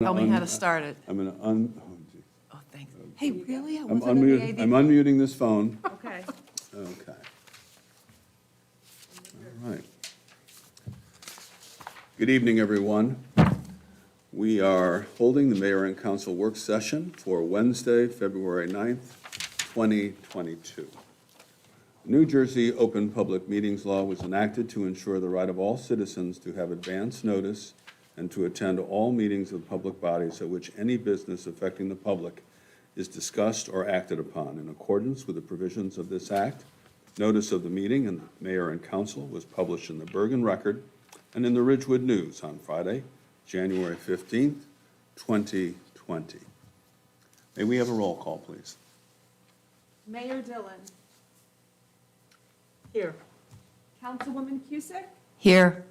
Tell me how to start it. I'm gonna Oh, thanks. Hey, really? I I'm wasn't in the AV. unmuting this phone. Okay. Okay. All right. Good evening, everyone. We are holding the Mayor and Council work session for Wednesday, February 9th, 2022. The New Jersey Open Public Meetings Law was enacted to ensure the right of all citizens to have advance notice and to attend all meetings of public bodies at which any business affecting the public is discussed or acted upon. In accordance with the provisions of this act, notice of the meeting and the Mayor and Council was published in the Bergen Record and in the Ridgewood News on Friday, January 15th, 2020. May we have a roll call, please? Mayor Dillon. Here. Councilwoman Cusick. Here.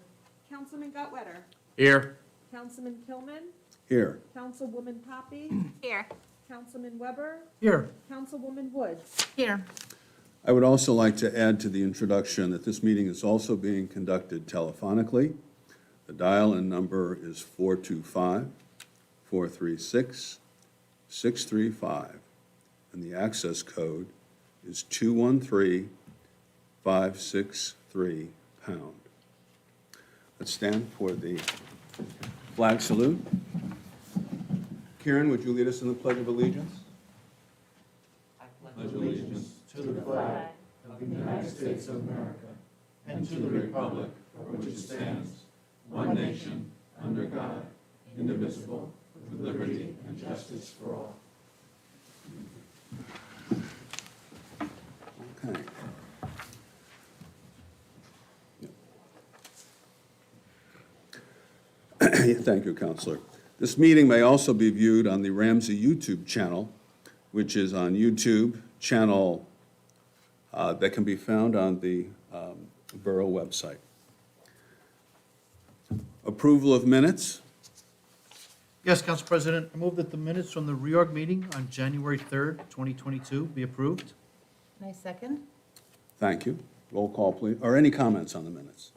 Councilman Gutwetter. Here. Councilman Kilman. Here. Councilwoman Poppy. Here. Councilman Weber. Here. Councilwoman Woods. Here. I would also like to add to the introduction that this meeting is also being conducted telephonically. The dial-in number is 425-436-635, and the access code is 213-563#. Let's stand for the flag salute. Kieran, would you lead us in the Pledge of Allegiance? Pledge allegiance to the flag of the United States of America and to the republic for which it stands, one nation, under God, indivisible, with liberty and justice for all. Okay. Thank you, Counselor. This meeting may also be viewed on the Ramsey YouTube channel, which is on YouTube channel that can be found on the Borough website. Approval of minutes. Yes, Council President, I move that the minutes from the reorg meeting on January 3rd, 2022 be approved. And I second. Thank you. Roll call, please. Or any comments on the minutes?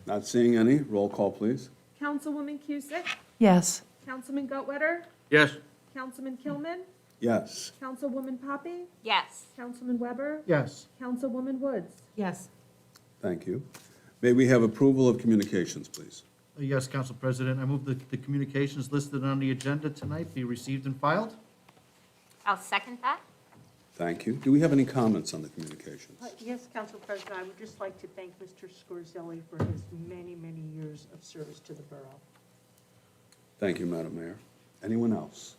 Not seeing any. Roll call, please. Councilwoman Cusick. Yes. Councilman Gutwetter. Yes. Councilman Kilman. Yes. Councilwoman Poppy. Yes. Councilman Weber. Yes. Councilwoman Woods. Yes. Thank you. May we have approval of communications, please? Yes, Council President, I move that the communications listed on the agenda tonight be received and filed. I'll second that. Thank you. Do we have any comments on the communications? Yes, Council President, I would just like to thank Mr. Scorzelli for his many, many years of service to the borough. Thank you, Madam Mayor. Anyone else?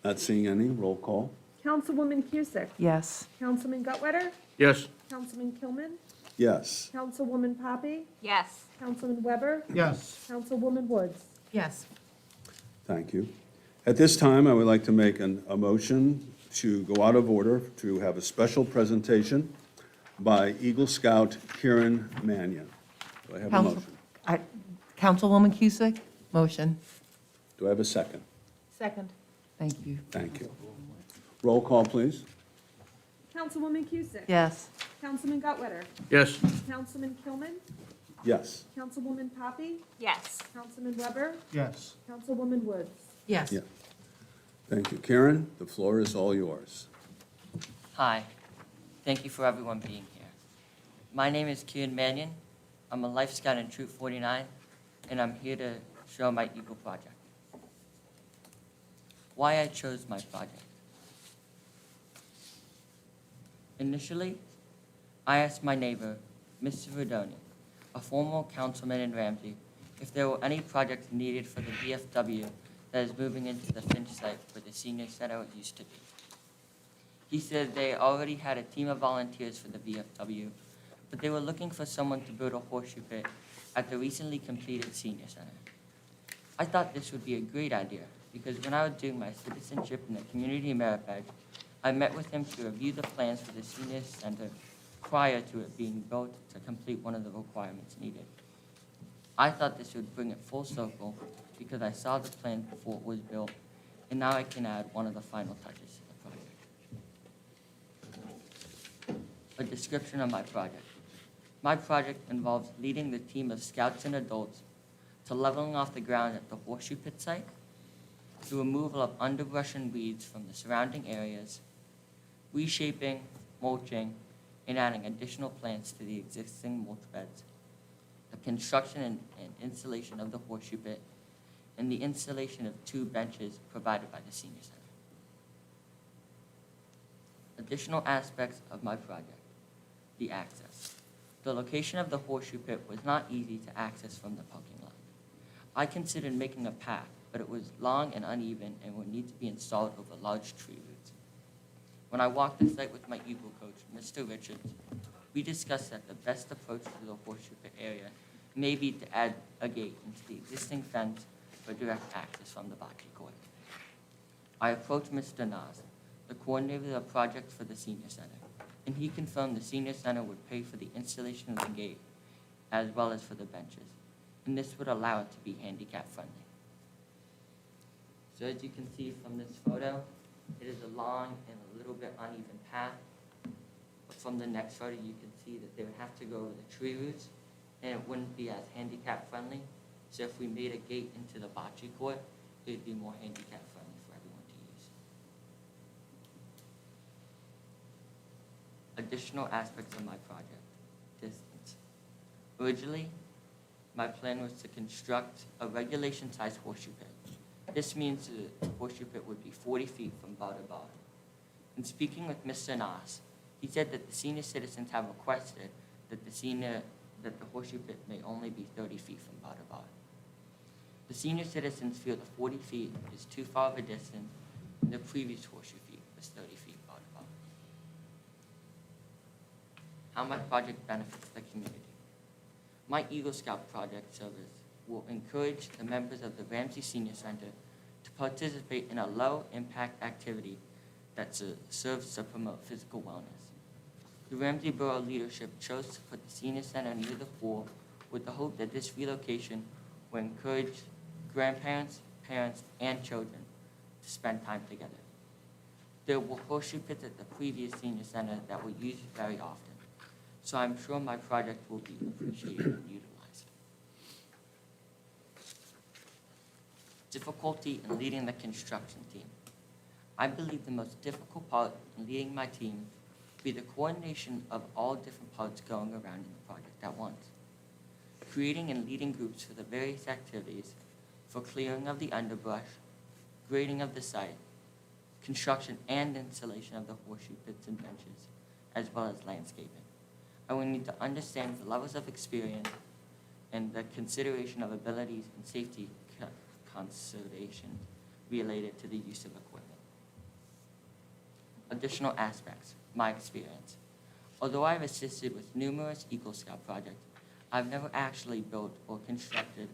Not seeing any. Roll call. Councilwoman Cusick. Yes. Councilman Gutwetter. Yes. Councilman Kilman. Yes. Councilwoman Poppy. Yes. Councilman Weber. Yes. Councilwoman Woods. Yes. Thank you. At this time, I would like to make a motion to go out of order to have a special presentation by Eagle Scout Kieran Mannion. Do I have a Council- motion? Councilwoman Cusick, motion. Do I have a second? Second. Thank you. Thank you. Roll call, please. Councilwoman Cusick. Yes. Councilman Gutwetter. Yes. Councilman Kilman. Yes. Councilwoman Poppy. Yes. Councilman Weber. Yes. Councilwoman Woods. Yes. Yeah. Thank you. Karen, the floor is all yours. Hi. Thank you for everyone being here. My name is Kieran Mannion. I'm a Life Scout in Troop 49, and I'm here to show my Eagle project. Why I chose my project. Initially, I asked my neighbor, Mr. Verdoni, a former councilman in Ramsey, if there were any projects needed for the VFW that is moving into the Finch site where the senior center used to be. He said they already had a team of volunteers for the VFW, but they were looking for someone to build a horseshoe pit at the recently completed senior center. I thought this would be a great idea because when I was doing my citizenship in the community merit badge, I met with him to review the plans for the senior center prior to it being built to complete one of the requirements needed. I thought this would bring it full circle because I saw the plan before it was built, and now I can add one of the final touches to the project. A description of my project. My project involves leading the team of scouts and adults to leveling off the ground at the horseshoe pit site, the removal of underbrush and weeds from the surrounding areas, reshaping, mulching, and adding additional plants to the existing mulch beds, the construction and installation of the horseshoe pit, and the installation of 2 benches provided by the senior center. Additional aspects of my project: the access. The location of the horseshoe pit was not easy to access from the parking lot. I considered making a path, but it was long and uneven and would need to be installed over large tree roots. When I walked the site with my Eagle coach, Mr. Richards, we discussed that the best approach to the horseshoe pit area may be to add a gate into the existing fence for direct access from the bocce court. I approached Mr. Nas, the coordinator of the project for the senior center, and he confirmed the senior center would pay for the installation of the gate as well as for the benches, and this would allow it to be handicap friendly. So as you can see from this photo, it is a long and a little bit uneven path. But from the next photo, you can see that they would have to go over the tree roots, and it wouldn't be as handicap friendly. So if we made a gate into the bocce court, it would be more handicap friendly for everyone to use. Additional aspects of my project: distance. Originally, my plan was to construct a regulation-sized horseshoe pit. This means the horseshoe pit would be 40 feet from bar to bar. In speaking with Mr. Nas, he said that the senior citizens have requested that the horseshoe pit may only be 30 feet from bar to bar. The senior citizens feel the 40 feet is too far of a distance, and the previous horseshoe feet was 30 feet bar to bar. How my project benefits the community. My Eagle Scout project service will encourage the members of the Ramsey Senior Center to participate in a low-impact activity that serves to promote physical wellness. The Ramsey Borough leadership chose to put the senior center near the pool with the hope that this relocation will encourage grandparents, parents, and children to spend time together. There were horseshoe pits at the previous senior center that were used very often, so I'm sure my project will be appreciated and utilized. Difficulty in leading the construction team. I believe the most difficult part in leading my team will be the coordination of all different parts going around in the project at once. Creating and leading groups for the various activities for clearing of the underbrush, grading of the site, construction and installation of the horseshoe pits and benches, as well as landscaping. I will need to understand the levels of experience and the consideration of abilities and safety consideration related to the use of equipment. Additional aspects: my experience. Although I've assisted with numerous Eagle Scout projects, I've never actually built or constructed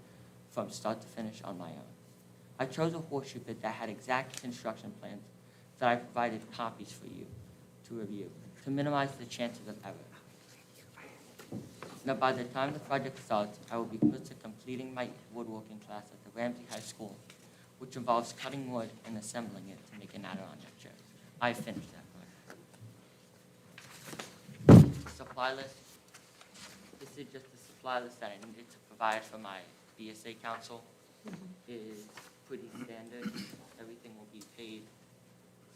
from start to finish on my own. I chose a horseshoe pit that had exact construction plans that I provided copies for you to review to minimize the chances of error. Now, by the time the project starts, I will be close to completing my woodworking class at the Ramsey High School, which involves cutting wood and assembling it to make an Adirondack chair. I finished that project. Supply list. This is just the supply list that I needed to provide for my BSA council. It is pretty standard. Everything will be paid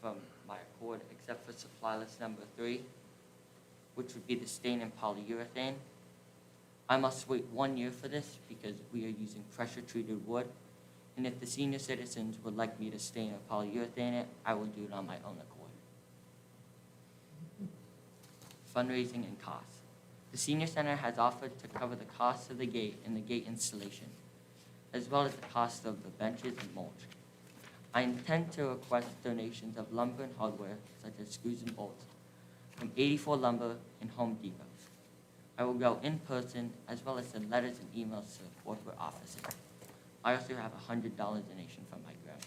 from my accord except for supply list number 3, which would be the stain and polyurethane. I must wait 1 year for this because we are using pressure-treated wood, and if the senior citizens would like me to stain or polyurethane it, I will do it on my own accord. Fundraising and cost. The senior center has offered to cover the cost of the gate and the gate installation, as well as the cost of the benches and mulch. I intend to request donations of lumber and hardware, such as screws and bolts, from 84 Lumber and Home Depot. I will go in person, as well as send letters and emails to the corporate offices. I also have a $100 donation from my grandma.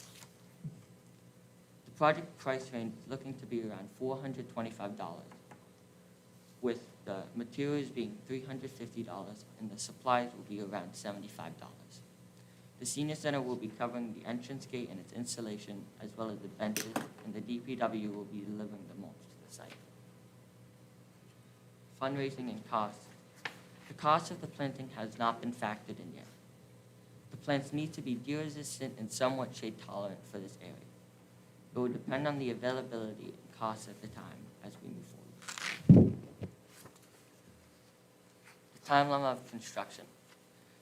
The project price range is looking to be around $425, with the materials being $350 and the supplies will be around $75. The senior center will be covering the entrance gate and its installation, as well as the benches, and the DPW will be delivering the mulch to the site. Fundraising and cost. The cost of the planting has not been factored in yet. plants need to be deer-resistant and somewhat shade-tolerant for this area. It will depend on the availability and cost at the time as we move forward. The timeline of construction.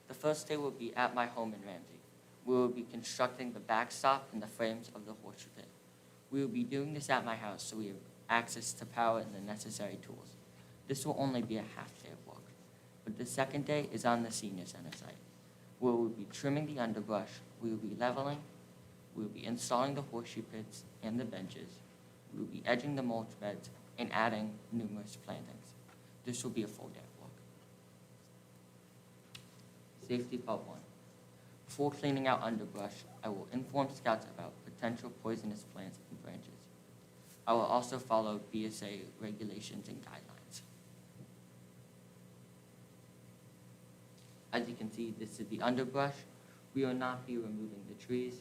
The first day will be at my home in Ramsey. We will be constructing the backstop and the frames of the horseshoe pit. We will be doing this at my house so we have access to power and the necessary tools. This will only be a half day of work. But the second day is on the senior center site, where we will be trimming the underbrush, we will be leveling, we will be installing the horseshoe pits and the benches, we will be edging the mulch beds, and adding numerous plantings. This will be a full day of work. Safety part 1. Before cleaning out underbrush, I will inform scouts about potential poisonous plants and branches. I will also follow BSA regulations and guidelines. As you can see, this is the underbrush. We will not be removing the trees.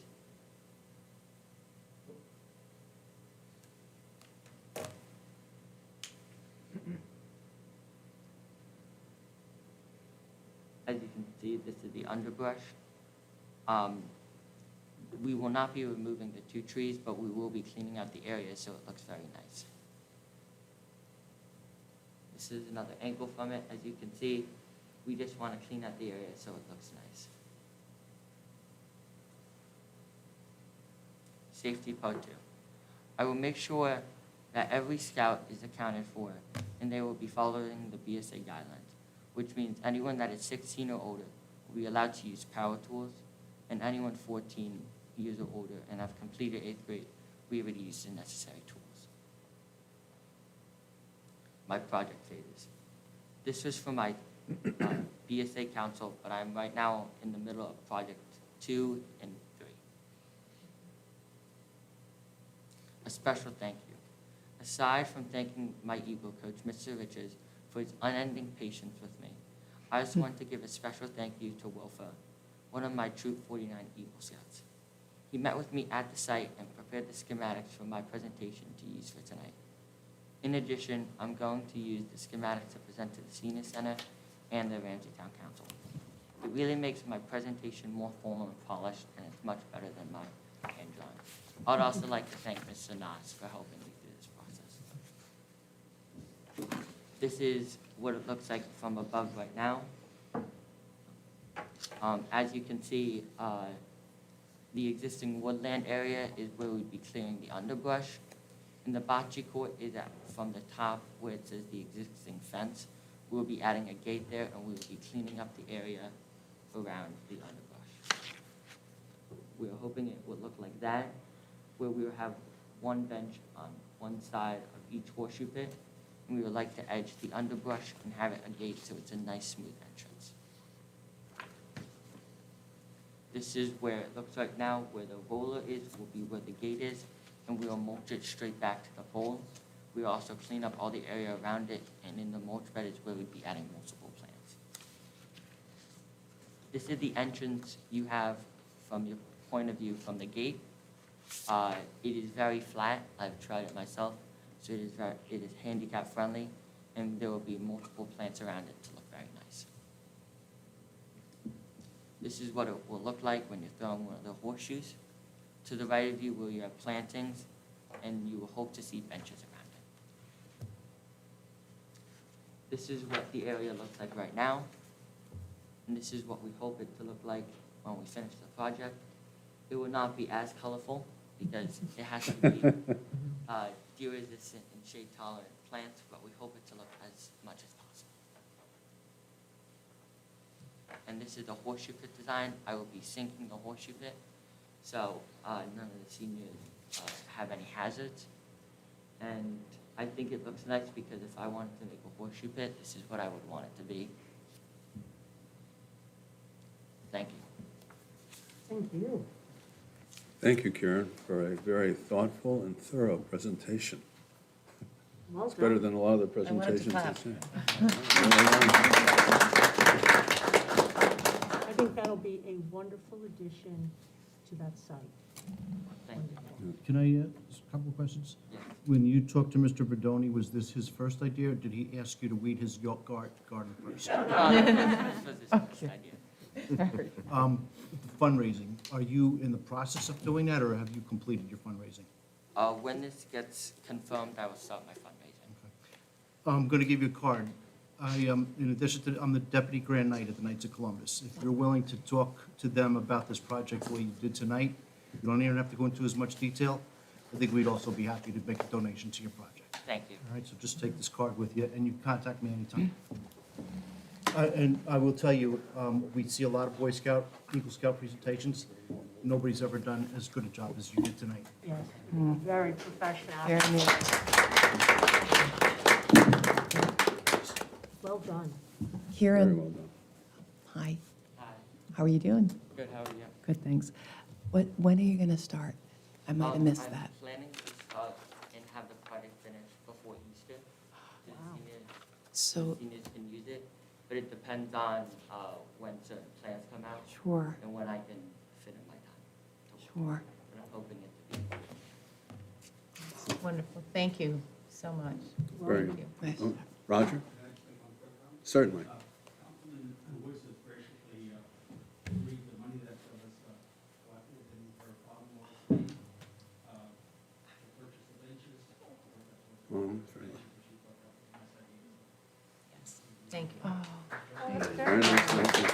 As you can see, this is the underbrush. We will not be removing the 2 trees, but we will be cleaning out the area so it looks very nice. This is another angle from it. As you can see, we just want to clean out the area so it looks nice. Safety part 2. I will make sure that every scout is accounted for and they will be following the BSA guidelines, which means anyone that is 16 or older will be allowed to use power tools, and anyone 14 years or older and have completed 8th grade, we already used the necessary tools. My project phases. This was for my BSA council, but I'm right now in the middle of project 2 and 3. A special thank you. Aside from thanking my Eagle coach, Mr. Richards, for his unending patience with me, I just want to give a special thank you to Wilfa, one of my Troop 49 Eagle Scouts. He met with me at the site and prepared the schematics for my presentation to use for tonight. In addition, I'm going to use the schematics to present to the Senior Center and the Ramsey Town Council. It really makes my presentation more formal and polished, and it's much better than my hand drawing. I'd also like to thank Mr. Nas for helping me through this process. This is what it looks like from above right now. As you can see, the existing woodland area is where we'd be clearing the underbrush. And the bocce court is from the top where it says the existing fence. We'll be adding a gate there, and we'll be cleaning up the area around the underbrush. We're hoping it will look like that, where we will have one bench on one side of each horseshoe pit, and we would like to edge the underbrush and have it a gate so it's a nice, smooth entrance. This is where it looks like now, where the roller is, will be where the gate is, and we will mulch it straight back to the pole. We will also clean up all the area around it, and in the mulch bed is where we'd be adding multiple plants. This is the entrance you have from your point of view from the gate. It is very flat. I've tried it myself, so it is handicap friendly, and there will be multiple plants around it to look very nice. This is what it will look like when you're throwing one of the horseshoes. To the right of you will you have plantings, and you will hope to see benches around it. This is what the area looks like right now, and this is what we hope it to look like when we finish the project. It will not be as colorful because it has to be deer-resistant and shade-tolerant plants, but we hope it to look as much as possible. And this is the horseshoe pit design. I will be sinking the horseshoe pit, so none of the seniors have any hazards. And I think it looks nice because if I wanted to make a horseshoe pit, this is what I would want it to be. Thank you. Thank you. Thank you, Karen, for a very thoughtful and thorough presentation. Well It's better done. than a lot of the I wanted to presentations I've clap. seen. I think that'll be a wonderful addition to that site. Thank you. Wonderful. Can I ask a couple of questions? Yeah. When you talked to Mr. Verdoni, was this his first idea, or did he ask you to weed his garden first? This was his first idea. Fundraising, are you in the process of doing that, or have you completed your fundraising? When this gets confirmed, I will start my fundraising. I'm going to give you a card. In addition to, I'm the deputy grand knight at the Knights of Columbus. If you're willing to talk to them about this project the way you did tonight, you don't even have to go into as much detail. I think we'd also be happy to make a donation to your project. Thank you. All right, so just take this card with you, and you can contact me anytime. And I will tell you, we see a lot of Boy Scout, Eagle Scout presentations. Nobody's ever done as good a job as you did tonight. Yes, very professional. Very neat. Well done. Very Kieran, well done. hi. Hi. How are you doing? Good, how are you? Good, thanks. When are you going to start? I might have missed that. I'm planning to start and have the project finished before Easter. So So, seniors can use it, but it depends on when certain plans come out sure, and when I can fit in my time. sure. But I'm hoping it to be. Wonderful. Thank you so much. Very Thank you. Oh, Roger? Certainly. Councilman Woods has graciously agreed the money that was collected within her bottom line to purchase the benches. Oh, that's right. Yes. Thank you. Very nice, thank you.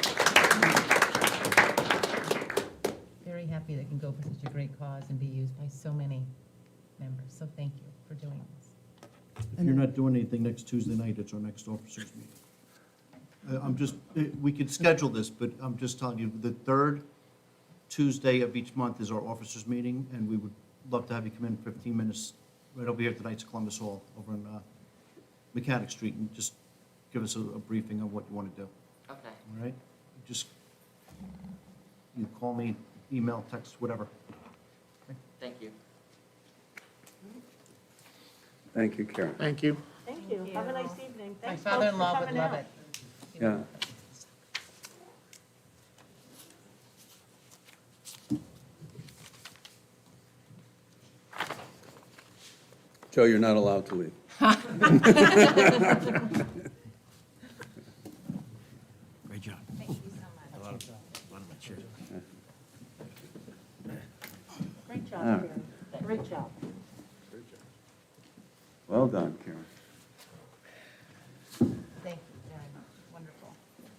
Very happy that can go for such a great cause and be used by so many members. So thank you for doing this. If you're not doing anything next Tuesday night, it's our next officers' meeting. We could schedule this, but I'm just telling you, the third Tuesday of each month is our officers' meeting, and we would love to have you come in 15 minutes right over here at the Knights of Columbus Hall over in Mechanic Street, and just give us a briefing of what you want to do, Okay. all right? Just, you call me, email, text, whatever. Thank you. Thank you, Karen. Thank you. Thank you. Have a nice evening. My Thanks, folks, for father-in-law would coming love out. it. Yeah. Joe, you're not allowed to leave. Great job. Thank you so much. Great job, All right. Karen. Great job. Well done, Karen. Thank you very much. Wonderful.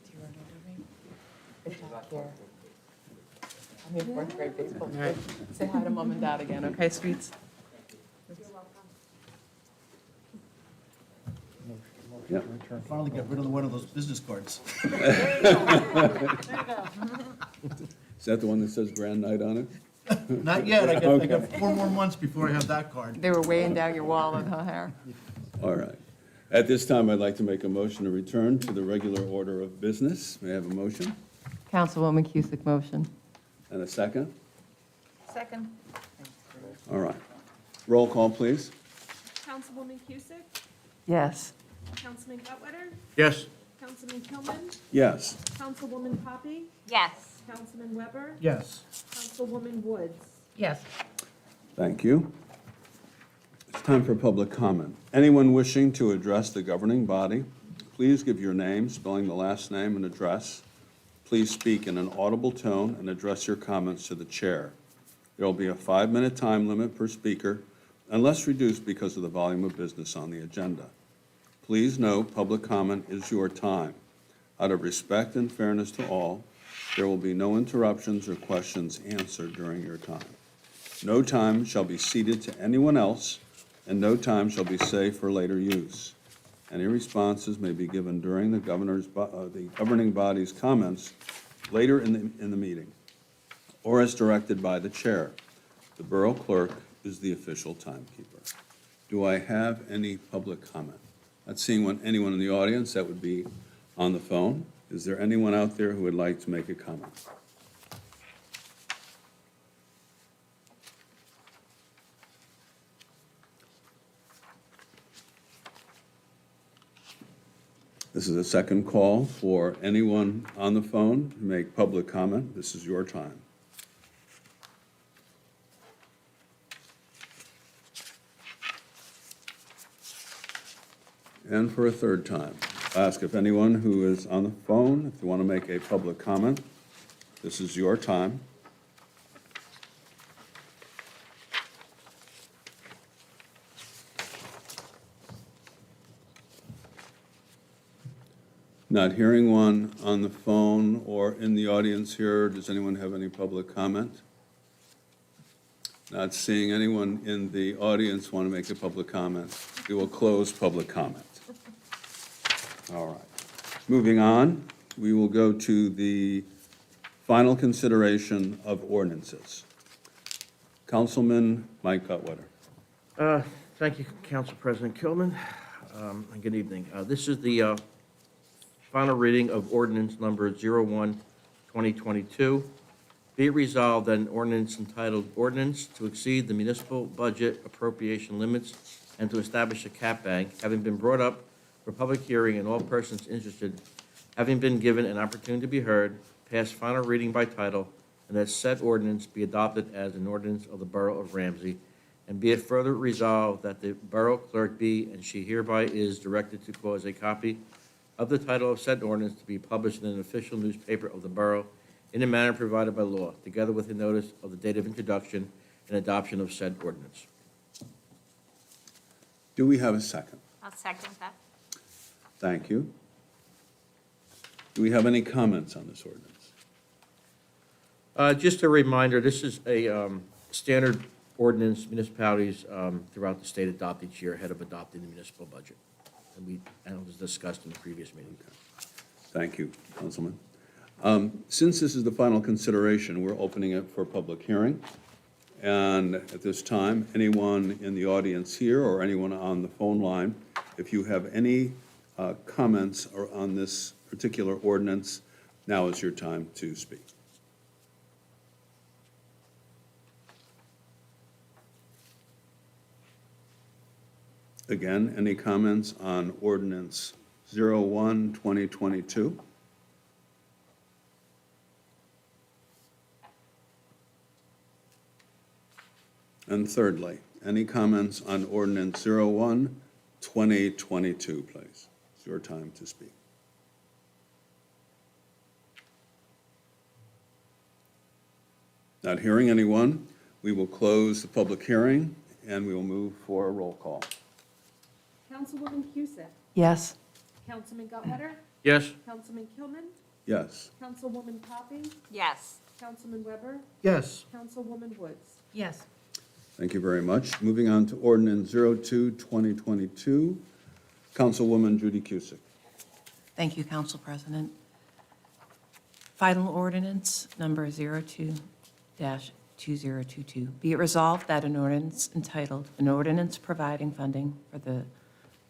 Do you remember me? Good job, Kara. I'm your fourth grade baseball coach. Say hi to mom and dad again, okay, sweets? Yeah. Finally got rid of one of those business cards. There you go. Is that the one that says Grand Night on it? Not yet, I got 4 more months before I have that card. They were weighing down your wallet, huh, Harry? All right. At this time, I'd like to make a motion to return to the regular order of business. May I have a motion Councilwoman Cusick, motion. and a second? Second. All right. Roll call, please. Councilwoman Cusick, Yes. Councilman Cutwetter, Yes. Councilman Kilman, Yes. Councilwoman Poppy, Yes. Councilman Weber, Yes. Councilwoman Woods. Yes. Thank you. It's time for public comment. Anyone wishing to address the governing body, please give your name, spelling the last name and address. Please speak in an audible tone and address your comments to the chair. There will be a 5-minute time limit per speaker, unless reduced because of the volume of business on the agenda. Please note, public comment is your time. Out of respect and fairness to all, there will be no interruptions or questions answered during your time. No time shall be ceded to anyone else, and no time shall be saved for later use. Any responses may be given during the the governing body's comments later in the meeting, or as directed by the chair. The borough clerk is the official timekeeper. Do I have any public comment? Not seeing anyone in the audience, that would be on the phone. Is there anyone out there who would like to make a comment? This is a second call for anyone on the phone to make public comment. This is your time. And for a third time, I ask if anyone who is on the phone, if you want to make a public comment, This is your time. Not hearing one on the phone or in the audience here. Does anyone have any public comment? Not seeing anyone in the audience want to make a public comment. We will close public comment. All right. Moving on, we will go to the final consideration of ordinances. Councilman Mike Cutwater. Thank you, Council President Kilman, and good evening. This is the final reading of ordinance number 01-2022. Be it resolved that an ordinance entitled Ordinance to Exceed the Municipal Budget Appropriation Limits and to Establish a Cap Bank, having been brought up for public hearing and all persons interested having been given an opportunity to be heard, pass final reading by title, and that said ordinance be adopted as an ordinance of the Borough of Ramsey. And be it further resolved that the Borough Clerk be, and she hereby is directed to cause a copy of the title of said ordinance to be published in an official newspaper of the Borough in a manner provided by law, together with a notice of the date of introduction and adoption of said ordinance. Do we have a second? I'll second that. Thank you. Do we have any comments on this ordinance? Just a reminder, this is a standard ordinance municipalities throughout the state adopt each year ahead of adopting the municipal budget. And it was discussed in the previous meeting. Thank you, Councilman. Since this is the final consideration, we're opening it for public hearing. And at this time, anyone in the audience here or anyone on the phone line, if you have any comments on this particular ordinance, now is your time to speak. Again, any comments on ordinance 01-2022? And thirdly, any comments on ordinance 01-2022, please? It's your time to speak. Not hearing anyone, we will close the public hearing and we will move for a roll call. Councilwoman Cusick, Yes. Councilman Gutwetter, Yes? Councilman Kilman, Yes. Councilwoman Poppy, Yes. Councilman Weber, Yes. Councilwoman Woods. Yes. Thank you very much. Moving on to ordinance 02-2022, Councilwoman Judy Cusick. Thank you, Council President. Final ordinance number 02-2022. Be it resolved that an ordinance entitled, an ordinance providing funding for the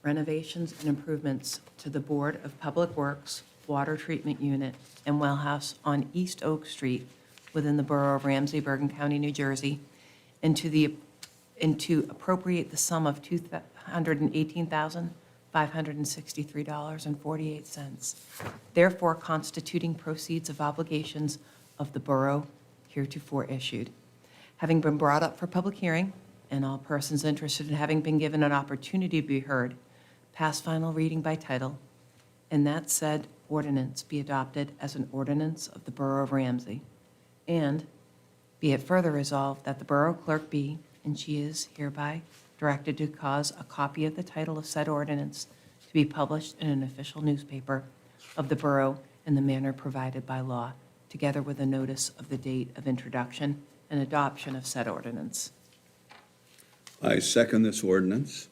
renovations and improvements to the Board of Public Works Water Treatment Unit and Well House on East Oak Street within the Borough of Ramsey, Bergen County, New Jersey, and to appropriate the sum of $218,563.48, therefore constituting proceeds of obligations of the borough heretofore issued. Having been brought up for public hearing, and all persons interested in having been given an opportunity to be heard, pass final reading by title, and that said ordinance be adopted as an ordinance of the Borough of Ramsey. And be it further resolved that the Borough Clerk be, and she is hereby directed to cause a copy of the title of said ordinance to be published in an official newspaper of the Borough in the manner provided by law, together with a notice of the date of introduction and adoption of said ordinance. I second this ordinance.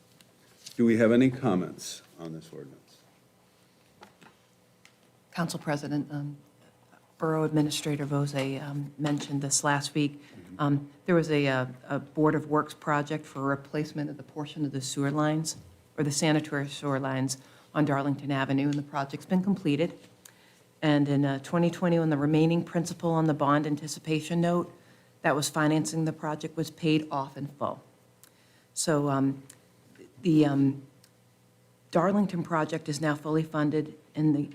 Do we have any comments on this ordinance? Council President, Borough Administrator Vose mentioned this last week. There was a Board of Works project for replacement of the portion of the sewer lines, or the sanitary sewer lines on Darlington Avenue, and the project's been completed. And in 2020, when the remaining principal on the bond anticipation note that was financing the project was paid off in full. So the Darlington project is now fully funded in the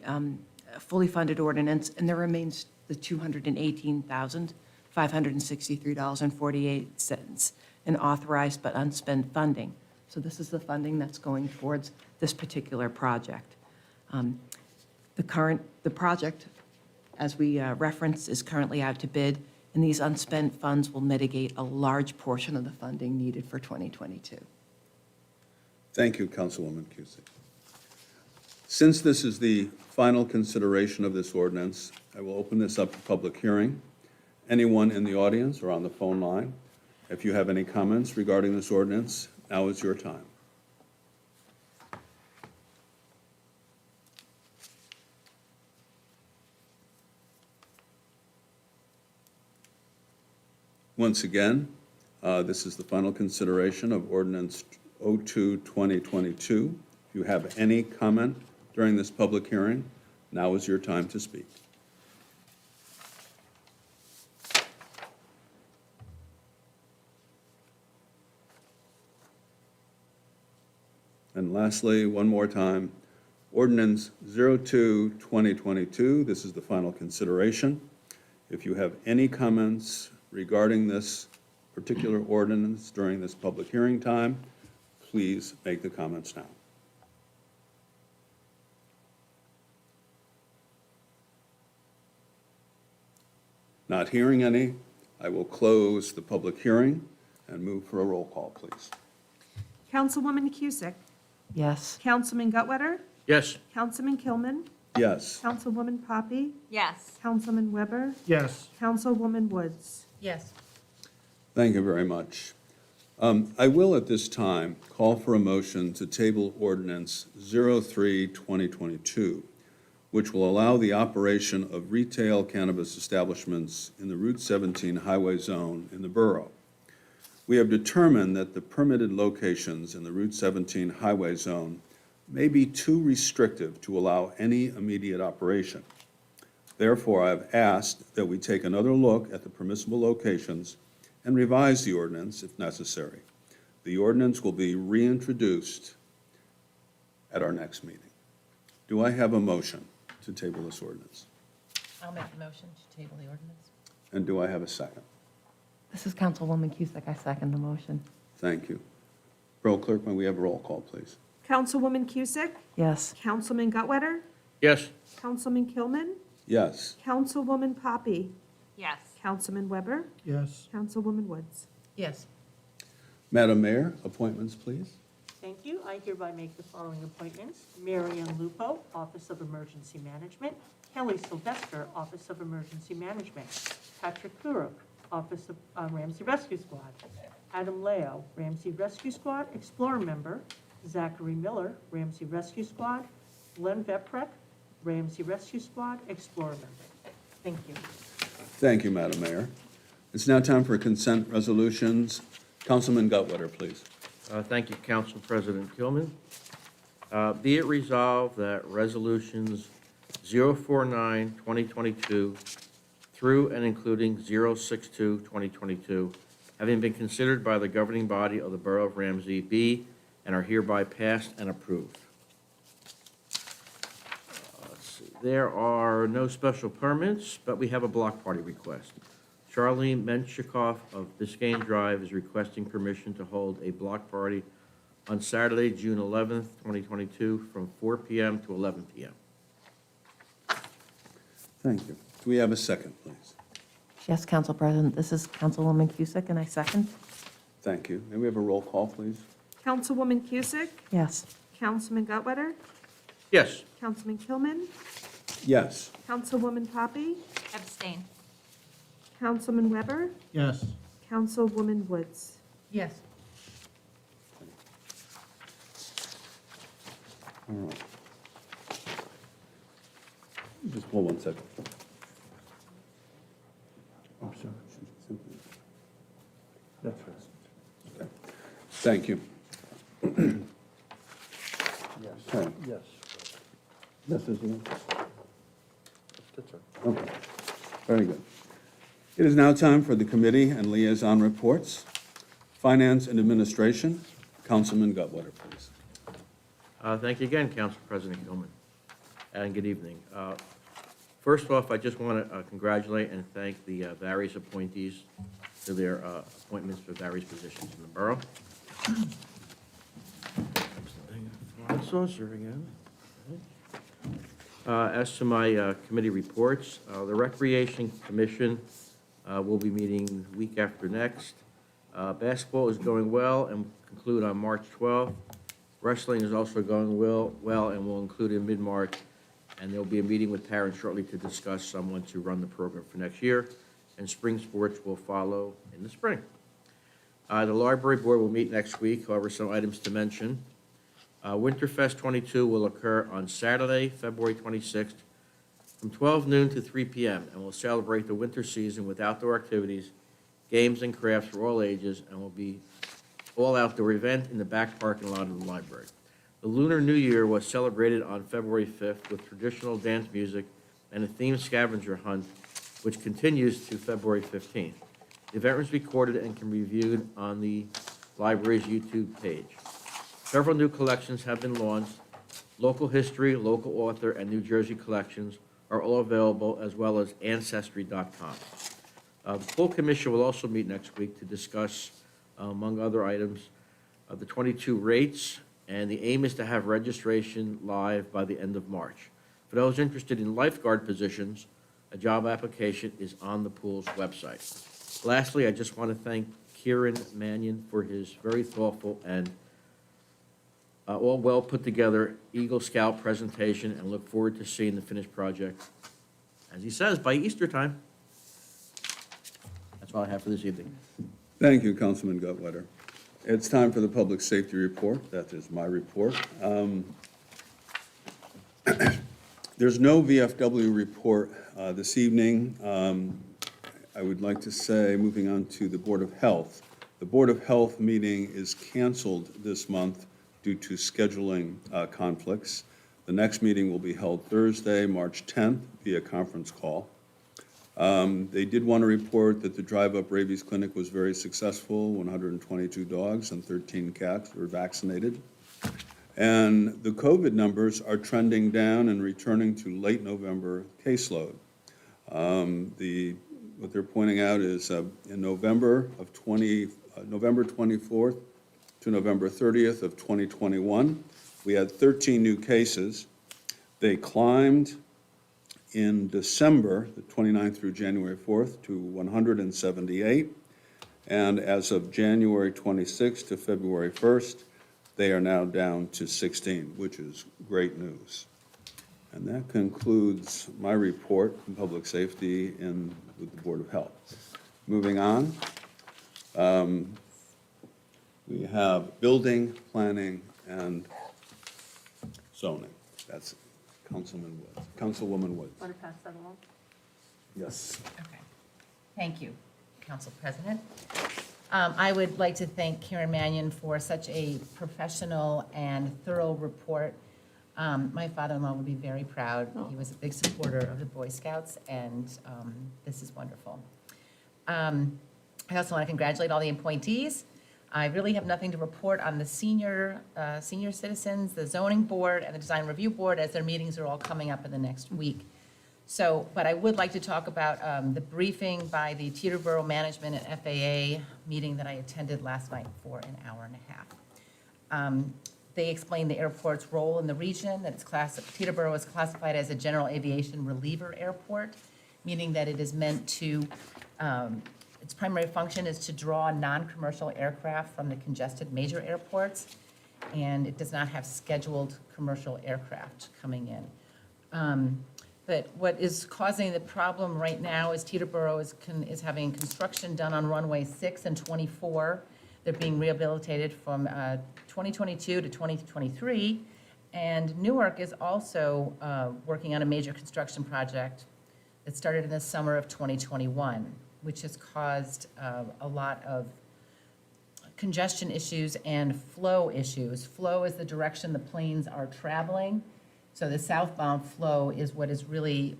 fully funded ordinance, and there remains the $218,563.48 in authorized but unspent funding. So this is the funding that's going towards this particular project. The project as we referenced, is currently out to bid, and these unspent funds will mitigate a large portion of the funding needed for 2022. Thank you, Councilwoman Cusick. Since this is the final consideration of this ordinance, I will open this up to public hearing. Anyone in the audience or on the phone line, if you have any comments regarding this ordinance, now is your time. Once again, this is the final consideration of ordinance 02-2022. If you have any comment during this public hearing, now is your time to speak. And lastly, one more time, ordinance 02-2022, this is the final consideration. If you have any comments regarding this particular ordinance during this public hearing time, please make the comments now. Not hearing any, I will close the public hearing and move for a roll call, please. Councilwoman Cusick, Yes. Councilman Gutwetter, Yes. Councilman Kilman, Yes. Councilwoman Poppy, Yes. Councilman Weber, Yes. Councilwoman Woods. Yes. Thank you very much. I will at this time call for a motion to table ordinance 03-2022, which will allow the operation of retail cannabis establishments in the Route 17 highway zone in the borough. We have determined that the permitted locations in the Route 17 highway zone may be too restrictive to allow any immediate operation. Therefore, I've asked that we take another look at the permissible locations and revise the ordinance if necessary. The ordinance will be reintroduced at our next meeting. Do I have a motion to table this ordinance? I'll make the motion to table the ordinance. And do I have a second? This is Councilwoman Cusick. I second the motion. Thank you. Borough Clerk, may we have a roll call, please? Councilwoman Cusick, Yes. Councilman Gutwetter, Yes. Councilman Kilman, Yes. Councilwoman Poppy, Yes. Councilman Weber, Yes. Councilwoman Woods. Yes. Madam Mayor, appointments, please. Thank you. I hereby make the following appointments. Marianne Lupo, Office of Emergency Management. Kelly Sylvester, Office of Emergency Management. Patrick Kuruk, Office of Ramsey Rescue Squad. Adam Leo, Ramsey Rescue Squad, Explorer Member. Zachary Miller, Ramsey Rescue Squad. Glenn Veprek, Ramsey Rescue Squad, Explorer Member. Thank you. Thank you, Madam Mayor. It's now time for consent resolutions. Councilman Gutwetter, please. Thank you, Council President Kilman. Be it resolved that resolutions 049-2022 through and including 062-2022, having been considered by the governing body of the Borough of Ramsey, be and are hereby passed and approved. Let's see. There are no special permits, but we have a block party request. Charlie Menchikoff of Biscayne Drive is requesting permission to hold a block party on Saturday, June 11th, 2022, from 4 p.m. to 11 p.m. Thank you. Do we have a second, please? Yes, Council President. This is Councilwoman Cusick, and I second. Thank you. May we have a roll call, please? Councilwoman Cusick, Yes. Councilman Gutwetter, Yes. Councilman Kilman, Yes. Councilwoman Poppy, Abstain. Councilman Weber, Yes. Councilwoman Woods. Yes. All right. Just hold 1 second. Oh, sorry. That's right. Okay. Thank you. Yes. Okay. Yes. Yes, is it? That's right. Okay. Very good. It is now time for the committee and liaison reports. Finance and Administration, Councilman Gutwetter, please. Thank you again, Council President Gilman, and good evening. First off, I just want to congratulate and thank the various appointees to their appointments for various positions in the borough. Saucer again. As to my committee reports, the Recreation Commission will be meeting the week after next. Basketball is going well and will conclude on March 12th. Wrestling is also going well and will include in mid-March. And there'll be a meeting with parents shortly to discuss someone to run the program for next year. And spring sports will follow in the spring. The library board will meet next week. However, some items to mention. Winterfest 22 will occur on Saturday, February 26th, from 12 noon to 3 p.m. and will celebrate the winter season with outdoor activities, games, and crafts for all ages, and will be all-outdoor event in the back parking lot of the library. The Lunar New Year was celebrated on February 5th with traditional dance music and a themed scavenger hunt, which continues to February 15th. The event was recorded and can be viewed on the library's YouTube page. Several new collections have been launched. Local history, local author, and New Jersey collections are all available, as well as Ancestry.com. The full commission will also meet next week to discuss, among other items, the 22 rates, and the aim is to have registration live by the end of March. For those interested in lifeguard positions, a job application is on the pool's website. Lastly, I just want to thank Kieran Mannion for his very thoughtful and all well put together Eagle Scout presentation, and look forward to seeing the finished project, as he says, by Easter time. That's all I have for this evening. Thank you, Councilman Gutwetter. It's time for the public safety report. That is my report. There's no VFW report this evening. I would like to say, moving on to the Board of Health. The Board of Health meeting is canceled this month due to scheduling conflicts. The next meeting will be held Thursday, March 10th, via conference call. They did want to report that the drive-up rabies clinic was very successful. 122 dogs and 13 cats were vaccinated. And the COVID numbers are trending down and returning to late November caseload. What they're pointing out is in November 24th to November 30th of 2021, we had 13 new cases. They climbed in December, the 29th through January 4th, to 178. And as of January 26th to February 1st, they are now down to 16, which is great news. And that concludes my report from Public Safety with the Board of Health. Moving on, we have building, planning, and zoning. That's Councilwoman Woods. Want to pass that along? Yes. Okay. Thank you, Council President. I would like to thank Kieran Mannion for such a professional and thorough report. My father-in-law would be very proud. He was a big supporter of the Boy Scouts, and this is wonderful. I also want to congratulate all the appointees. I really have nothing to report on the senior citizens, the zoning board, and the design review board, as their meetings are all coming up in the next week. So, but I would like to talk about the briefing by the Teterboro Management and FAA meeting that I attended last night for an hour and a half. They explained the airport's role in the region, that Teterboro is classified as a general aviation reliever airport, meaning that it is meant to, its primary function is to draw non-commercial aircraft from the congested major airports, and it does not have scheduled commercial aircraft coming in. But what is causing the problem right now is Teterboro is having construction done on runway 6 and 24. They're being rehabilitated from 2022 to 2023. And Newark is also working on a major construction project that started in the summer of 2021, which has caused a lot of congestion issues and flow issues. Flow is the direction the planes are traveling. So the southbound flow is what is really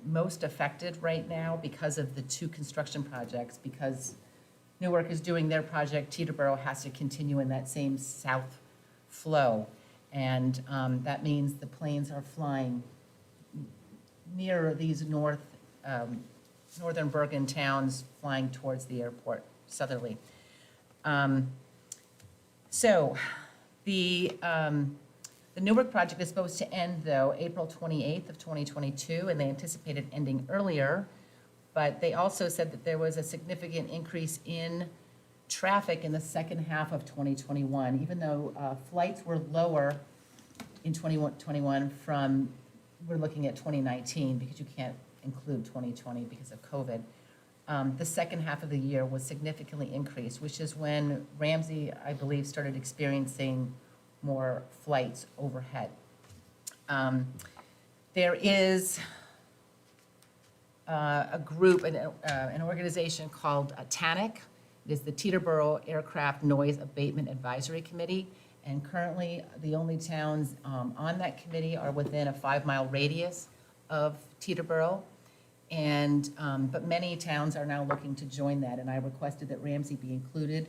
most affected right now because of the two construction projects. Because Newark is doing their project, Teterboro has to continue in that same south flow. And that means the planes are flying near these northern Bergen towns, flying towards the airport southerly. So the The Newark project is supposed to end, though, April 28th of 2022, and they anticipated ending earlier. But they also said that there was a significant increase in traffic in the second half of 2021, even though flights were lower in 2021 from, we're looking at 2019, because you can't include 2020 because of COVID. The second half of the year was significantly increased, which is when Ramsey, I believe, started experiencing more flights overhead. There is a group, an organization called TANIC. It is the Teterboro Aircraft Noise Abatement Advisory Committee. And currently, the only towns on that committee are within a 5-mile radius of Teterboro. And, but many towns are now looking to join that, and I requested that Ramsey be included.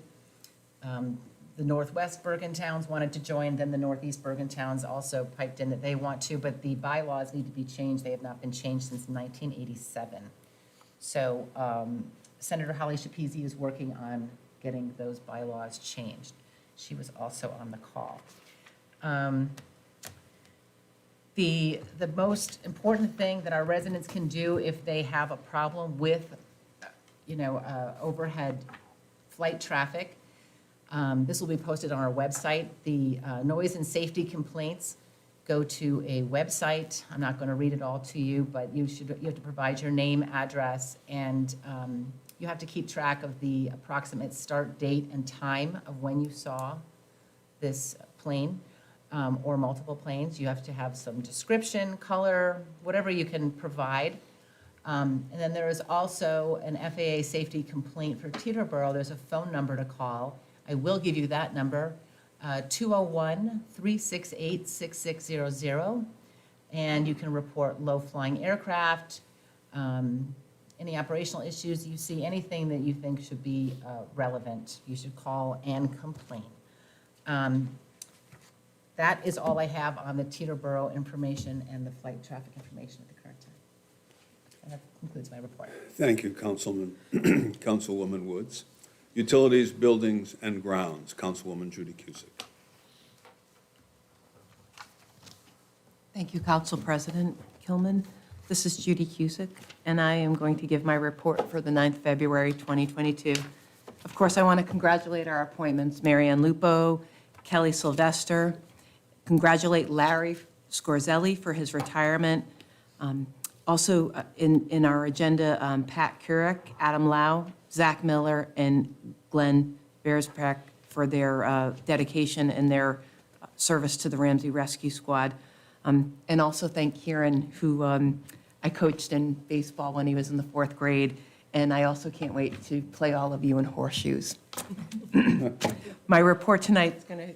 The Northwest Bergen towns wanted to join, then the Northeast Bergen towns also piped in that they want to, but the bylaws need to be changed. They have not been changed since 1987. So Senator Holly Schapese is working on getting those bylaws changed. She was also on the call. The most important thing that our residents can do if they have a problem with, overhead flight traffic, this will be posted on our website. The noise and safety complaints go to a website. I'm not going to read it all to you, but you have to provide your name, address, and you have to keep track of the approximate start date and time of when you saw this plane. Or multiple planes. You have to have some description, color, whatever you can provide. And then there is also an FAA safety complaint for Teterboro. There's a phone number to call. I will give you that number, 201-368-6600. And you can report low-flying aircraft, any operational issues you see, anything that you think should be relevant, you should call and complain. That is all I have on the Teterboro information and the flight traffic information at the current time. And that concludes my report. Thank you, Councilwoman Woods. Utilities, Buildings, and Grounds, Councilwoman Judy Cusick. Thank you, Council President Kilman. This is Judy Cusick, and I am going to give my report for the 9th February 2022. Of course, I want to congratulate our appointments, Mary Ann Lupo, Kelly Sylvester, congratulate Larry Scorzelli for his retirement. Also in our agenda, Pat Kurek, Adam Lau, Zach Miller, and Glenn Bearsbeck for their dedication and their service to the Ramsey Rescue Squad. And also thank Kieran, who I coached in baseball when he was in the 4th grade, and I also can't wait to play all of you in horseshoes. My report tonight is going to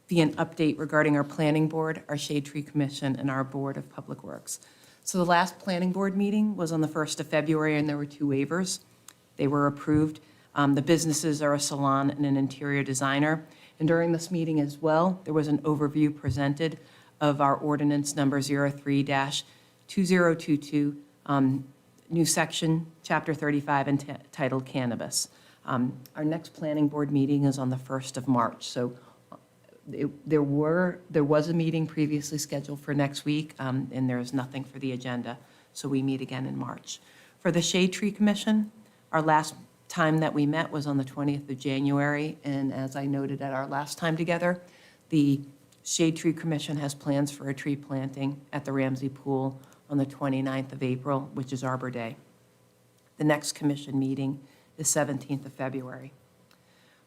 be an update regarding our planning board, our shade tree commission, and our board of public works. So the last planning board meeting was on the 1st of February, and there were 2 waivers. They were approved. The businesses are a salon and an interior designer. And during this meeting as well, there was an overview presented of our ordinance number 03-2022, new section, chapter 35, entitled Cannabis. Our next planning board meeting is on the 1st of March. So there was a meeting previously scheduled for next week, and there is nothing for the agenda. So we meet again in March. For the Shade Tree Commission, our last time that we met was on the 20th of January. And as I noted at our last time together, the Shade Tree Commission has plans for a tree planting at the Ramsey Pool on the 29th of April, which is Arbor Day. The next commission meeting is 17th of February.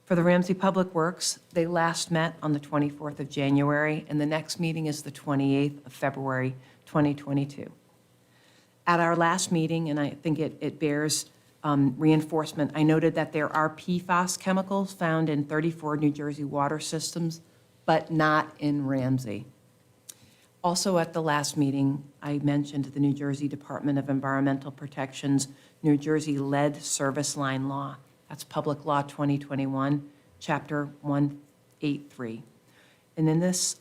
For the Ramsey Public Works, they last met on the 24th of January, and the next meeting is the 28th of February, 2022. At our last meeting, and I think it bears reinforcement, I noted that there are PFAS chemicals found in 34 New Jersey water systems, but not in Ramsey. Also at the last meeting, I mentioned the New Jersey Department of Environmental Protection's New Jersey Lead Service Line Law. That's Public Law 2021, Chapter 183. And in this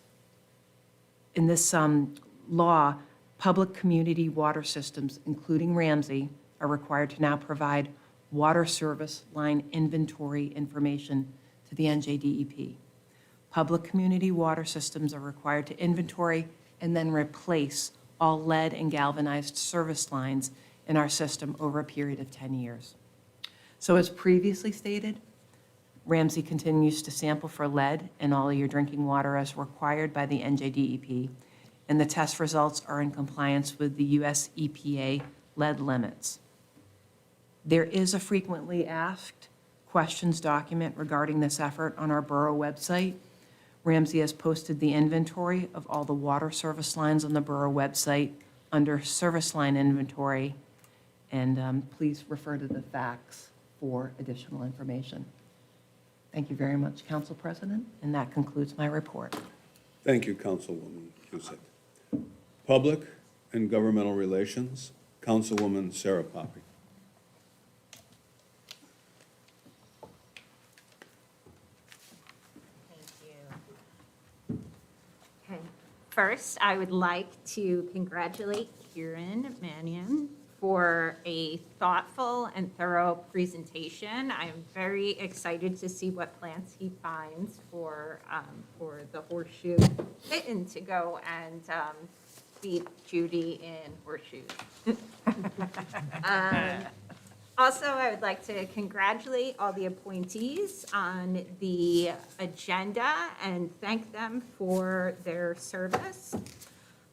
law, public community water systems, including Ramsey, are required to now provide water service line inventory information to the NJDEP. Public community water systems are required to inventory and then replace all lead and galvanized service lines in our system over a period of 10 years. So as previously stated, Ramsey continues to sample for lead in all of your drinking water as required by the NJDEP, and the test results are in compliance with the US EPA lead limits. There is a frequently asked questions document regarding this effort on our borough website. Ramsey has posted the inventory of all the water service lines on the borough website under service line inventory, and please refer to the facts for additional information. Thank you very much, Council President, and that concludes my report. Thank you, Councilwoman Cusick. Public and Governmental Relations, Councilwoman Sarah Poppy. Okay. First, I would like to congratulate Kieran Mannion for a thoughtful and thorough presentation. I am very excited to see what plants he finds for the horseshoe kitten to go and beat Judy in horseshoes. Also, I would like to congratulate all the appointees on the agenda and thank them for their service.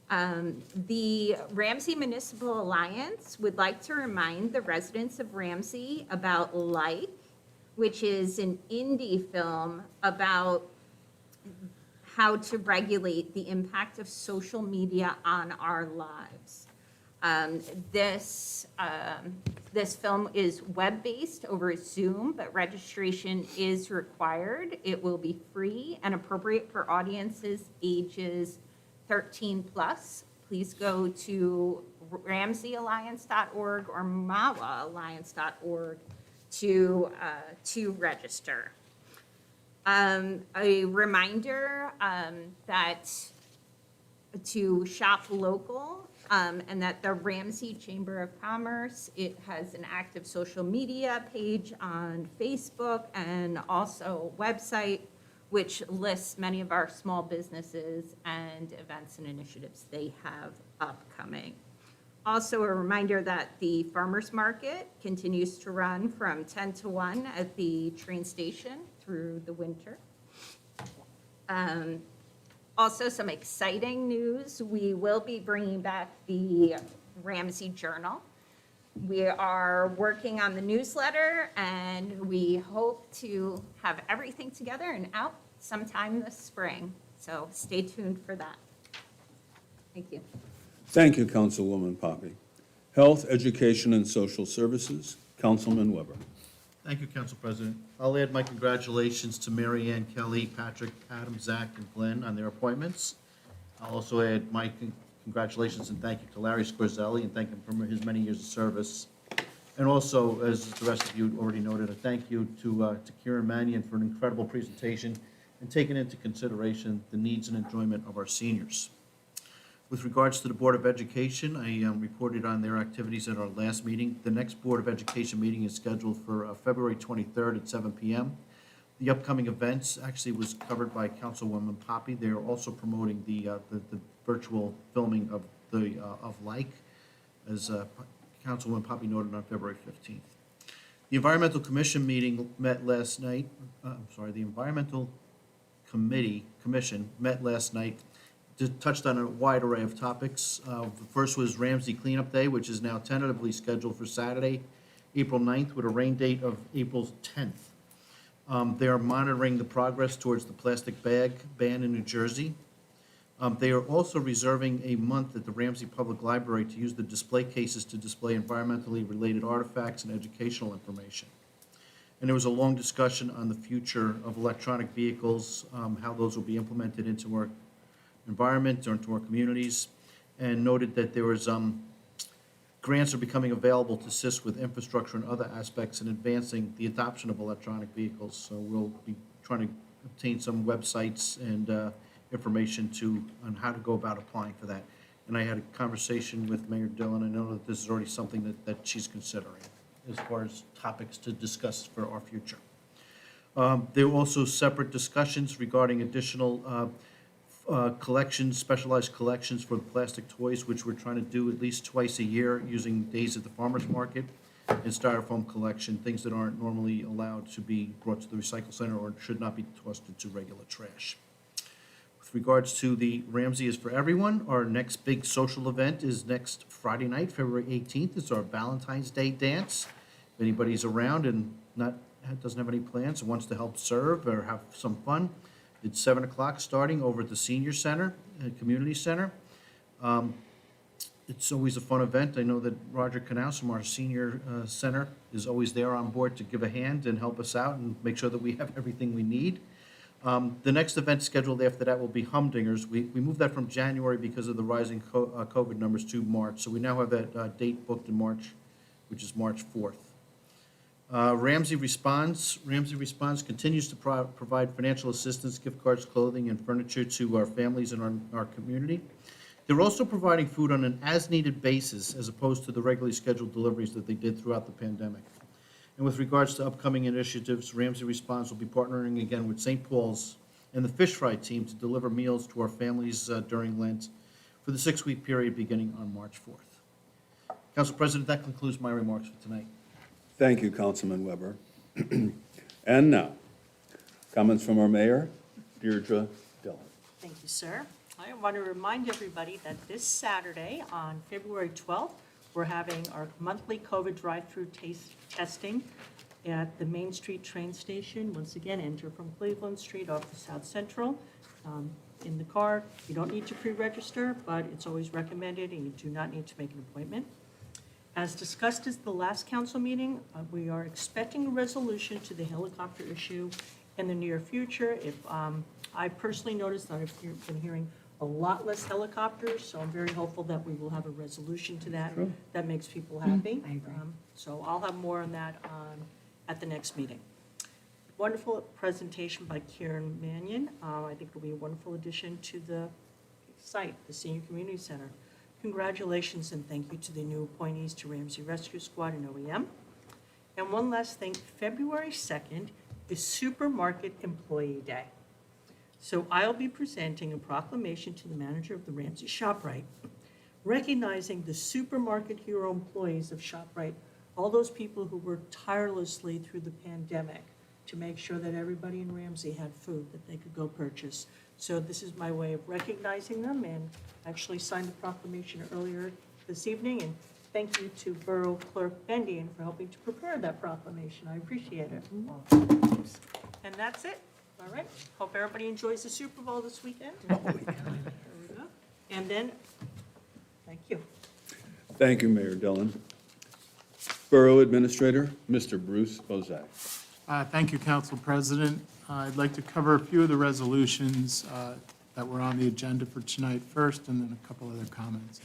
The Ramsey Municipal Alliance would like to remind the residents of Ramsey about Like, which is an indie film about how to regulate the impact of social media on our lives. This film is web-based over Zoom, but registration is required. It will be free and appropriate for audiences ages 13 plus. Please go to ramseyalliance.org or mawaalliance.org to register. A reminder that to shop local, and that the Ramsey Chamber of Commerce, it has an active social media page on Facebook and also a website which lists many of our small businesses and events and initiatives they have upcoming. Also, a reminder that the farmers market continues to run from 10 to 1 at the train station through the winter. Also, some exciting news. We will be bringing back the Ramsey Journal. We are working on the newsletter, and we hope to have everything together and out sometime this spring. So stay tuned for that. Thank you. Thank you, Councilwoman Poppy. Health, Education, and Social Services, Councilman Weber. Thank you, Council President. I'll add my congratulations to Mary Ann Kelly, Patrick, Adam, Zach, and Glenn on their appointments. I'll also add my congratulations and thank you to Larry Scorzelli and thank him for his many years of service. And also, as the rest of you already noted, a thank you to Kieran Mannion for an incredible presentation and taking into consideration the needs and enjoyment of our seniors. With regards to the Board of Education, I reported on their activities at our last meeting. The next Board of Education meeting is scheduled for February 23rd at 7 p.m. The upcoming events actually was covered by Councilwoman Poppy. They are also promoting the virtual filming of Like, as Councilwoman Poppy noted on February 15th. The Environmental Commission meeting met last night. The Environmental Commission met last night. Touched on a wide array of topics. The first was Ramsey Cleanup Day, which is now tentatively scheduled for Saturday, April 9th, with a rain date of April 10th. They are monitoring the progress towards the plastic bag ban in New Jersey. They are also reserving a month at the Ramsey Public Library to use the display cases to display environmentally related artifacts and educational information. And there was a long discussion on the future of electronic vehicles, how those will be implemented into our environment or into our communities, and noted that there was grants are becoming available to assist with infrastructure and other aspects in advancing the adoption of electronic vehicles. So we'll be trying to obtain some websites and information on how to go about applying for that. And I had a conversation with Mayor Dillon. I know that this is already something that she's considering as far as topics to discuss for our future. There were also separate discussions regarding additional collections, specialized collections for the plastic toys, which we're trying to do at least twice a year using days at the farmer's market, and styrofoam collection, things that aren't normally allowed to be brought to the recycle center or should not be tossed into regular trash. With regards to the Ramsey is for Everyone, our next big social event is next Friday night, February 18th. It's our Valentine's Day dance. If anybody's around and doesn't have any plans and wants to help serve or have some fun, it's 7 o'clock starting over at the Senior Center, Community Center. It's always a fun event. I know that Roger Knaus from our Senior Center is always there on board to give a hand and help us out and make sure that we have everything we need. The next event scheduled after that will be Humdingers. We moved that from January because of the rising COVID numbers to March. So we now have that date booked in March, which is March 4th. Ramsey Responds continues to provide financial assistance, gift cards, clothing, and furniture to our families in our community. They're also providing food on an as-needed basis as opposed to the regularly scheduled deliveries that they did throughout the pandemic. And with regards to upcoming initiatives, Ramsey Responds will be partnering again with St. Paul's and the Fish Fry team to deliver meals to our families during Lent for the 6-week period beginning on March 4th. Council President, that concludes my remarks for tonight. Thank you, Councilman Weber. And now, comments from our mayor, Deirdre Dillon. Thank you, sir. I want to remind everybody that this Saturday, on February 12th, we're having our monthly COVID drive-through testing at the Main Street train station. Once again, enter from Cleveland Street off the South Central. In the car, you don't need to pre-register, but it's always recommended, and you do not need to make an appointment. As discussed at the last council meeting, we are expecting a resolution to the helicopter issue in the near future. I personally noticed that I've been hearing a lot less helicopters, so I'm very hopeful that we will have a resolution to that. Sure. That makes people happy. I agree. So I'll have more on that at the next meeting. Wonderful presentation by Karen Mannion. I think it'll be a wonderful addition to the site, the Senior Community Center. Congratulations and thank you to the new appointees to Ramsey Rescue Squad and OEM. And one last thing, February 2nd is Supermarket Employee Day. So I'll be presenting a proclamation to the manager of the Ramsey ShopRite, recognizing the supermarket hero employees of ShopRite, all those people who worked tirelessly through the pandemic to make sure that everybody in Ramsey had food that they could go purchase. So this is my way of recognizing them, and actually signed the proclamation earlier this evening. And thank you to Borough Clerk Bendian for helping to prepare that proclamation. I appreciate it. And that's it. All right. Hope everybody enjoys the Super Bowl this weekend. There we go. And then, thank you. Thank you, Mayor Dillon. Borough Administrator, Mr. Bruce Bozak. Thank you, Council President. I'd like to cover a few of the resolutions that were on the agenda for tonight first, and then a couple other comments.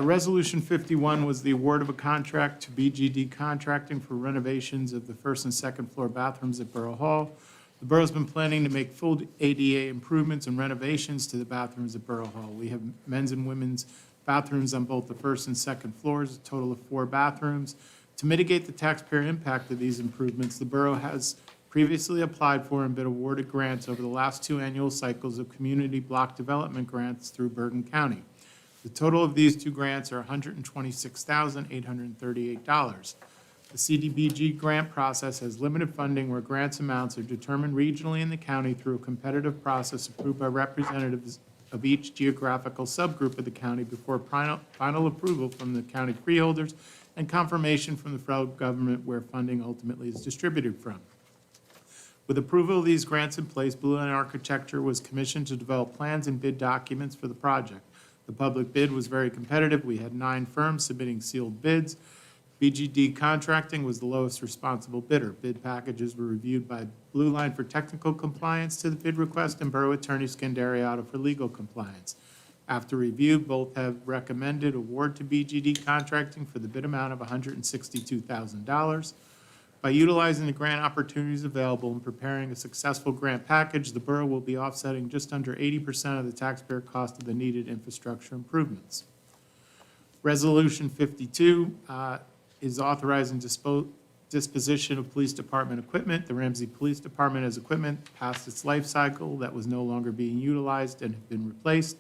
Resolution 51 was the award of a contract to BGD Contracting for renovations of the first and second floor bathrooms at Borough Hall. The borough's been planning to make full ADA improvements and renovations to the bathrooms at Borough Hall. We have men's and women's bathrooms on both the first and second floors, a total of 4 bathrooms. To mitigate the taxpayer impact of these improvements, the borough has previously applied for and been awarded grants over the last 2 annual cycles of community block development grants through Bergen County. The total of these 2 grants are $126,838. The CDBG grant process has limited funding where grants amounts are determined regionally in the county through a competitive process approved by representatives of each geographical subgroup of the county before final approval from the county freeholders and confirmation from the federal government where funding ultimately is distributed from. With approval of these grants in place, Blue Line Architecture was commissioned to develop plans and bid documents for the project. The public bid was very competitive. We had 9 firms submitting sealed bids. BGD Contracting was the lowest responsible bidder. Bid packages were reviewed by Blue Line for technical compliance to the bid request and Borough Attorney Scandariato for legal compliance. After review, both have recommended award to BGD Contracting for the bid amount of $162,000. By utilizing the grant opportunities available and preparing a successful grant package, the borough will be offsetting just under 80% of the taxpayer cost of the needed infrastructure improvements. Resolution 52 is authorizing disposition of police department equipment. The Ramsey Police Department has equipment past its life cycle that was no longer being utilized and have been replaced.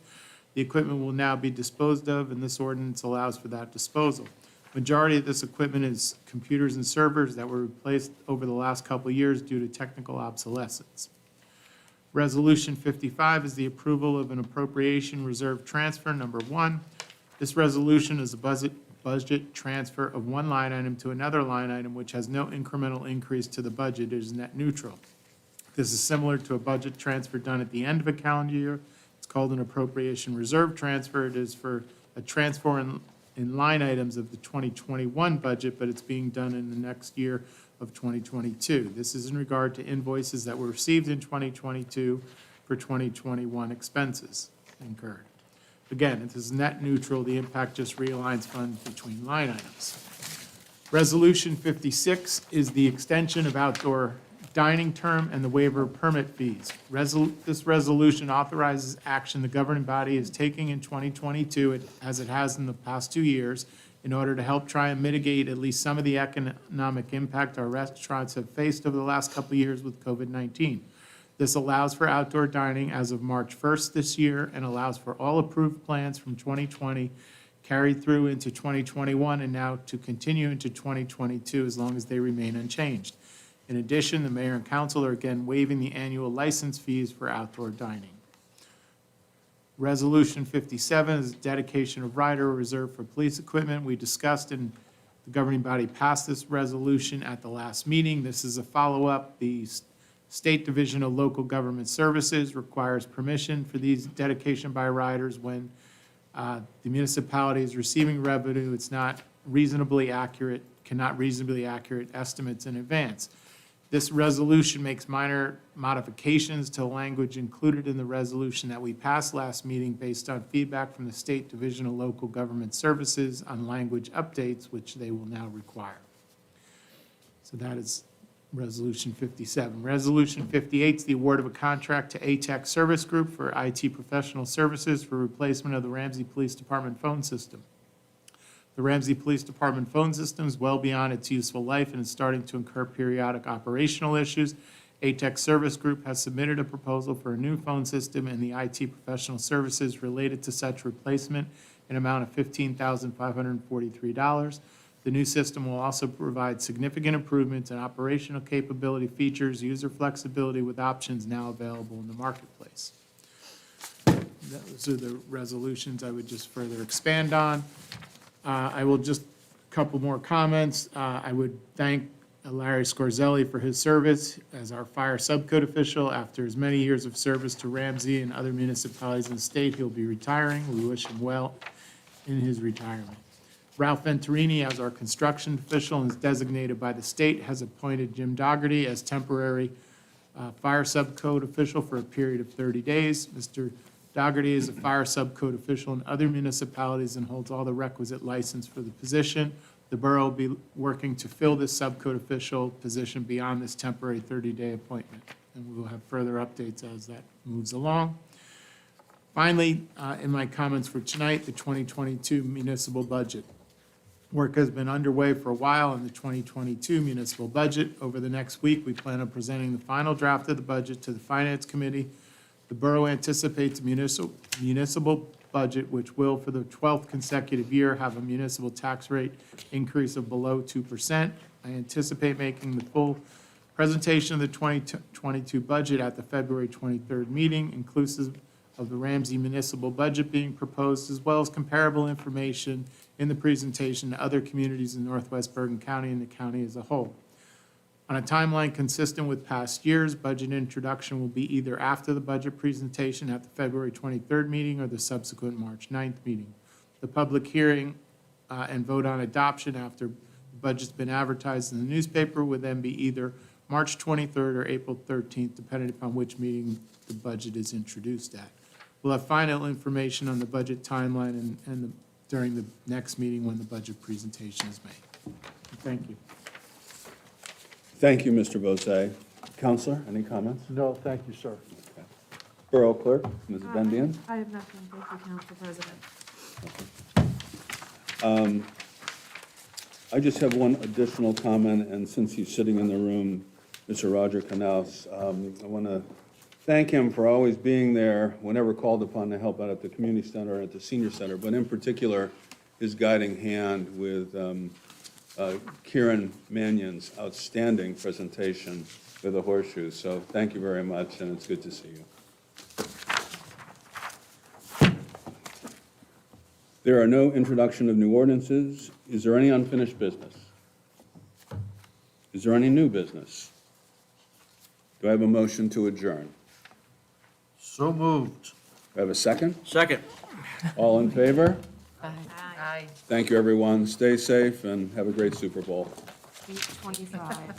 The equipment will now be disposed of, and this ordinance allows for that disposal. Majority of this equipment is computers and servers that were replaced over the last couple of years due to technical obsolescence. Resolution 55 is the approval of an appropriation reserve transfer, number 1. This resolution is a budget transfer of one line item to another line item, which has no incremental increase to the budget. It is net neutral. This is similar to a budget transfer done at the end of a calendar year. It's called an appropriation reserve transfer. It is for a transfer in line items of the 2021 budget, but it's being done in the next year of 2022. This is in regard to invoices that were received in 2022 for 2021 expenses incurred. Again, it is net neutral. The impact just realigns funds between line items. Resolution 56 is the extension of outdoor dining term and the waiver of permit fees. This resolution authorizes action the governing body is taking in 2022, as it has in the past 2 years, in order to help try and mitigate at least some of the economic impact our restaurants have faced over the last couple of years with COVID-19. This allows for outdoor dining as of March 1st this year and allows for all approved plans from 2020 carried through into 2021 and now to continue into 2022 as long as they remain unchanged. In addition, the mayor and council are again waiving the annual license fees for outdoor dining. Resolution 57 is dedication of rider reserved for police equipment. We discussed and the governing body passed this resolution at the last meeting. This is a follow-up. The State Division of Local Government Services requires permission for these dedication by riders when the municipality is receiving revenue. It's not reasonably accurate, cannot reasonably accurate estimates in advance. This resolution makes minor modifications to language included in the resolution that we passed last meeting based on feedback from the State Division of Local Government Services on language updates, which they will now require. So that is Resolution 57. Resolution 58 is the award of a contract to ATEC Service Group for IT professional services for replacement of the Ramsey Police Department phone system. The Ramsey Police Department phone system is well beyond its useful life and is starting to incur periodic operational issues. ATEC Service Group has submitted a proposal for a new phone system and the IT professional services related to such replacement in amount of $15,543. The new system will also provide significant improvements in operational capability, features, user flexibility with options now available in the marketplace. Those are the resolutions I would just further expand on. I will just, a couple more comments. I would thank Larry Scorzelli for his service as our fire subcode official. After his many years of service to Ramsey and other municipalities in the state, he'll be retiring. We wish him well in his retirement. Ralph Venturini, as our construction official and is designated by the state, has appointed Jim Dougherty as temporary fire subcode official for a period of 30 days. Mr. Dougherty is a fire subcode official in other municipalities and holds all the requisite license for the position. The borough will be working to fill this subcode official position beyond this temporary 30-day appointment, and we will have further updates as that moves along. Finally, in my comments for tonight, the 2022 municipal budget. Work has been underway for a while on the 2022 municipal budget. Over the next week, we plan on presenting the final draft of the budget to the Finance Committee. The borough anticipates a municipal budget which will, for the 12th consecutive year, have a municipal tax rate increase of below 2%. I anticipate making the full presentation of the 2022 budget at the February 23rd meeting, inclusive of the Ramsey municipal budget being proposed, as well as comparable information in the presentation to other communities in Northwest Bergen County and the county as a whole. On a timeline consistent with past years, budget introduction will be either after the budget presentation at the February 23rd meeting or the subsequent March 9th meeting. The public hearing and vote on adoption after the budget's been advertised in the newspaper would then be either March 23rd or April 13th, depending upon which meeting the budget is introduced at. We'll have final information on the budget timeline during the next meeting when the budget presentation is made. Thank you. Thank you, Mr. Bozay. Counselor, any comments? No, thank you, sir. Okay. Borough Clerk, Ms. Bendian? I have nothing. Thank you, Council President. I just have one additional comment, and since he's sitting in the room, Mr. Roger Knaus, I want to thank him for always being there whenever called upon to help out at the community center and at the senior center, but in particular, his guiding hand with Kieran Mannion's outstanding presentation with the horseshoes. So thank you very much, and it's good to see you. There are no introduction of new ordinances. Is there any unfinished business? Is there any new business? Do I have a motion to adjourn? So moved. Do I have a second? Second. All in favor? Aye. Thank you, everyone. Stay safe and have a great Super Bowl. 8:25.